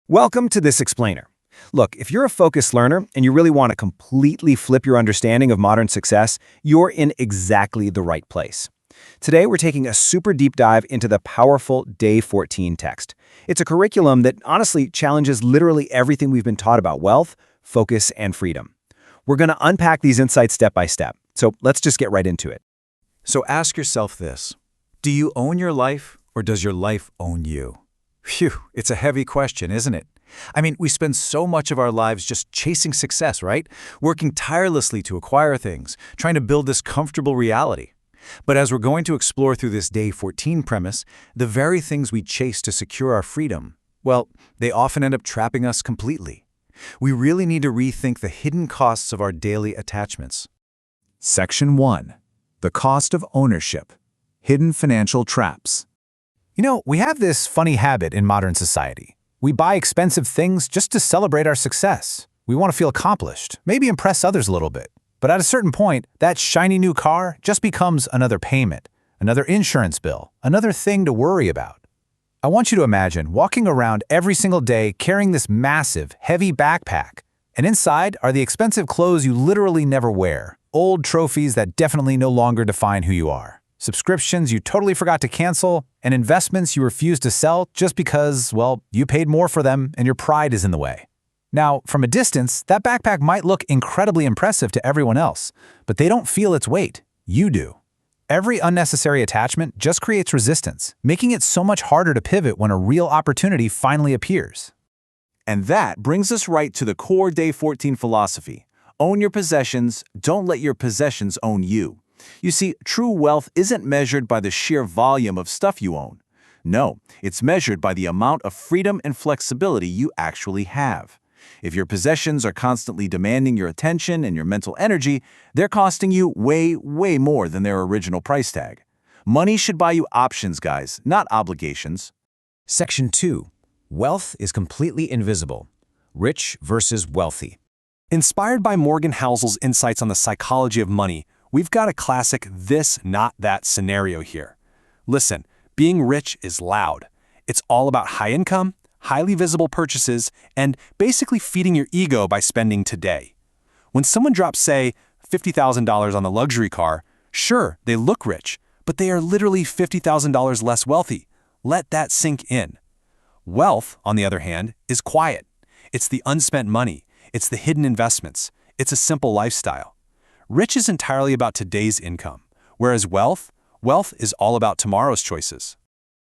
Welcome to This Explainer. Look, if you're a focused learner and you really want to completely flip your understanding of modern success, you're in exactly the right place. Today, we're taking a super deep dive into the powerful Day 14 text. It's a curriculum that honestly challenges literally everything we've been taught about wealth, focus, and freedom. We're going to unpack these insights step by step, so let's just get right into it. So ask yourself this: do you own your life, or does your life own you? Phew, it's a heavy question, isn't it? I mean, we spend so much of our lives just chasing success, right? Working tirelessly to acquire things, trying to build this comfortable reality. But as we're going to explore through this Day 14 premise, the very things we chase to secure our freedom, well, they often end up trapping us completely. We really need to rethink the hidden costs of our daily attachments. Section 1. The Cost of Ownership. Hidden Financial Traps. You know, we have this funny habit in modern society. We buy expensive things just to celebrate our success. We want to feel accomplished, maybe impress others a little bit. But at a certain point, that shiny new car just becomes another payment, another insurance bill, another thing to worry about. I want you to imagine walking around every single day carrying this massive, heavy backpack. And inside are the expensive clothes you literally never wear, old trophies that definitely no longer define who you are, subscriptions you totally forgot to cancel, and investments you refuse to sell just because, well, you paid more for them and your pride is in the way. Now, from a distance, that backpack might look incredibly impressive to everyone else, but they don't feel its weight. You do. Every unnecessary attachment just creates resistance, making it so much harder to pivot when a real opportunity finally appears. And that brings us right to the core Day 14 philosophy. Own your possessions, don't let your possessions own you. You see, true wealth isn't measured by the sheer volume of stuff you own. No, it's measured by the amount of freedom and flexibility you actually have. If your possessions are constantly demanding your attention and your mental energy, they're costing you way more than their original price tag. Money should buy you options, guys, not obligations. Section 2. Wealth is completely invisible. Rich versus wealthy. Inspired by Morgan Housel's insights on the psychology of money, we've got a classic this, not that scenario here. Listen, being rich is loud. It's all about high income, highly visible purchases, and basically feeding your ego by spending today. When someone drops, say, $50,000 on the luxury car, sure, they look rich, but they are literally $50,000 less wealthy. Let that sink in. Wealth, on the other hand, is quiet. It's the unspent money. It's the hidden investments. It's a simple lifestyle. Rich is entirely about today's income, whereas wealth is all about tomorrow's choices.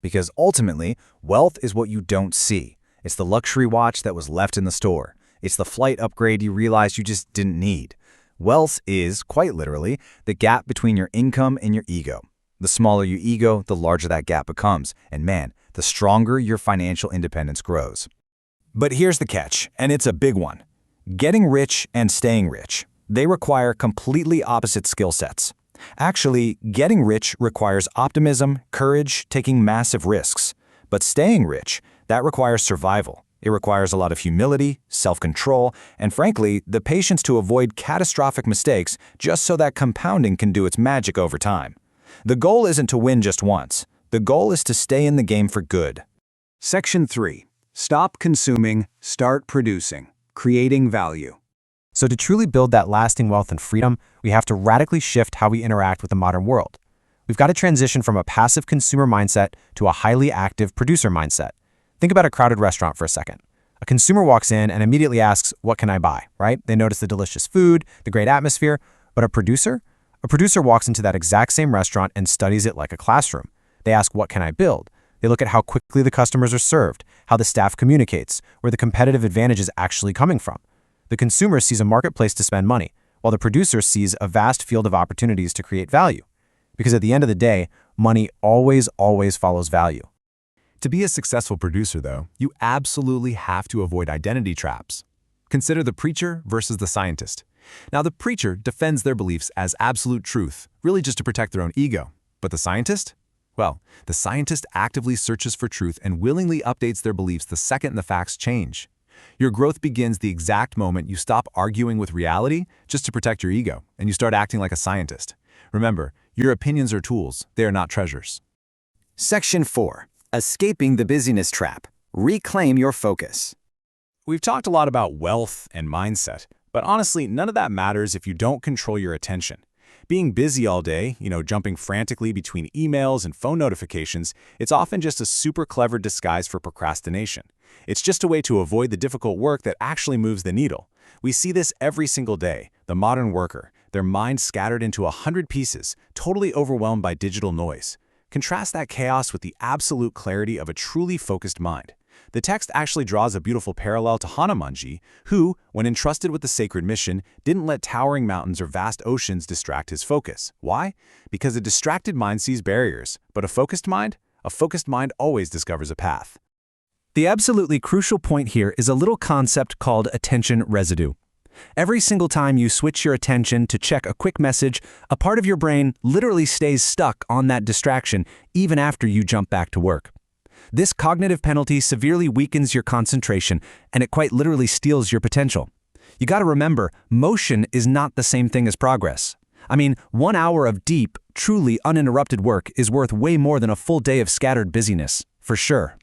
Because ultimately, wealth is what you don't see. It's the luxury watch that was left in the store. It's the flight upgrade you realized you just didn't need. Wealth is, quite literally, the gap between your income and your ego. The smaller your ego, the larger that gap becomes. And man, the stronger your financial independence grows. But here's the catch, and it's a big one. Getting rich and staying rich. They require completely opposite skill sets. Actually, getting rich requires optimism, courage, taking massive risks. But staying rich, that requires survival. It requires a lot of humility, self-control, and frankly, the patience to avoid catastrophic mistakes just so that compounding can do its magic over time. The goal isn't to win just once. The goal is to stay in the game for good. Section 3. Stop consuming, start producing. Creating value. So to truly build that lasting wealth and freedom, we have to radically shift how we interact with the modern world. We've got to transition from a passive consumer mindset to a highly active producer mindset. Think about a crowded restaurant for a second. A consumer walks in and immediately asks, "What can I buy?" Right? They notice the delicious food, the great atmosphere, but a producer walks into that exact same restaurant and studies it like a classroom. They ask, "What can I build?" They look at how quickly the customers are served, how the staff communicates, where the competitive advantage is actually coming from. The consumer sees a marketplace to spend money, while the producer sees a vast field of opportunities to create value. Because at the end of the day, money always follows value. To be a successful producer, though, you absolutely have to avoid identity traps. Consider the preacher versus the scientist. Now, the preacher defends their beliefs as absolute truth, really just to protect their own ego. But the scientist? Well, the scientist actively searches for truth and willingly updates their beliefs the second the facts change. Your growth begins the exact moment you stop arguing with reality just to protect your ego, and you start acting like a scientist. Remember, your opinions are tools, they are not treasures. Section 4. Escaping the busyness trap. Reclaim your focus. we've talked a lot about wealth and mindset, but honestly, none of that matters if you don't control your attention. Being busy all day, jumping frantically between emails and phone notifications, it's often just a super clever disguise for procrastination. It's just a way to avoid the difficult work that actually moves the needle. We see this every single day. The modern worker, their mind scattered into 100 pieces, totally overwhelmed by digital noise. Contrast that chaos with the absolute clarity of a truly focused mind. The text actually draws a beautiful parallel to Hanumanji, who, when entrusted with the sacred mission, didn't let towering mountains or vast oceans distract his focus. Why? Because a distracted mind sees barriers, but a focused mind always discovers a path. The absolutely crucial point here is a little concept called attention residue. Every single time you switch your attention to check a quick message, a part of your brain literally stays stuck on that distraction even after you jump back to work. This cognitive penalty severely weakens your concentration, and it quite literally steals your potential. You gotta remember, motion is not the same thing as progress. 1 hour of deep, truly uninterrupted work is worth way more than a full day of scattered busyness, for sure.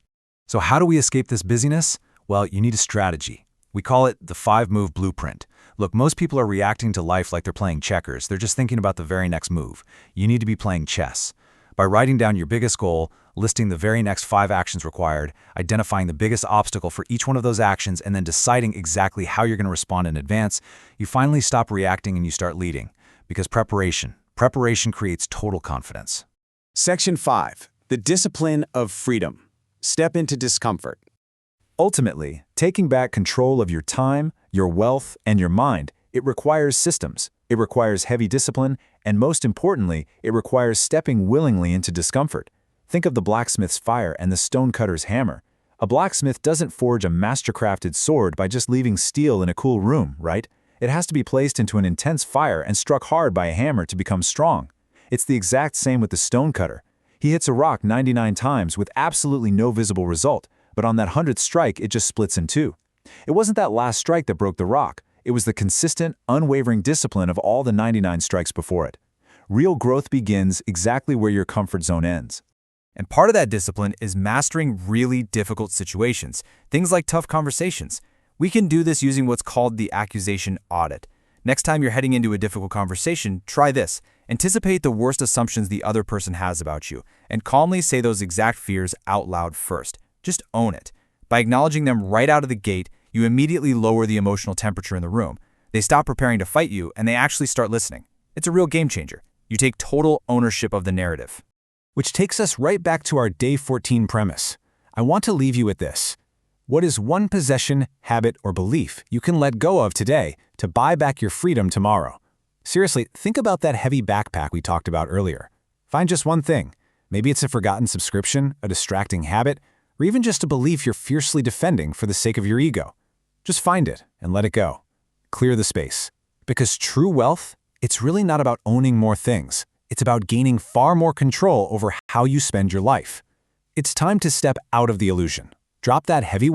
So how do we escape this busyness? Well, you need a strategy. We call it the 5-move blueprint. Look, most people are reacting to life like they're playing checkers. They're just thinking about the very next move. You need to be playing chess. By writing down your biggest goal, listing the very next 5 actions required, identifying the biggest obstacle for each one of those actions, and then deciding exactly how you're going to respond in advance, you finally stop reacting and you start leading. Because preparation creates total confidence. Section 5. The discipline of freedom. Step into discomfort. Ultimately, taking back control of your time, your wealth, and your mind, it requires systems. It requires heavy discipline, and most importantly, it requires stepping willingly into discomfort. Think of the blacksmith's fire and the stonecutter's hammer. A blacksmith doesn't forge a master-crafted sword by just leaving steel in a cool room, right? It has to be placed into an intense fire and struck hard by a hammer to become strong. It's the exact same with the stonecutter. He hits a rock 99 times with absolutely no visible result, but on that 100th strike, it just splits in two. It wasn't that last strike that broke the rock. It was the consistent, unwavering discipline of all the 99 strikes before it. Real growth begins exactly where your comfort zone ends. And part of that discipline is mastering really difficult situations, things like tough conversations. We can do this using what's called the accusation audit. Next time you're heading into a difficult conversation, try this. Anticipate the worst assumptions the other person has about you, and calmly say those exact fears out loud first. Just own it. By acknowledging them right out of the gate, you immediately lower the emotional temperature in the room. They stop preparing to fight you, and they actually start listening. It's a real game changer. You take total ownership of the narrative. Which takes us right back to our Day 14 premise. I want to leave you with this. What is one possession, habit, or belief you can let go of today to buy back your freedom tomorrow? Seriously, think about that heavy backpack we talked about earlier. Find just one thing. Maybe it's a forgotten subscription, a distracting habit, or even just a belief you're fiercely defending for the sake of your ego. Just find it and let it go. Clear the space. Because true wealth, it's really not about owning more things. It's about gaining far more control over how you spend your life. It's time to step out of the illusion. Drop that heavy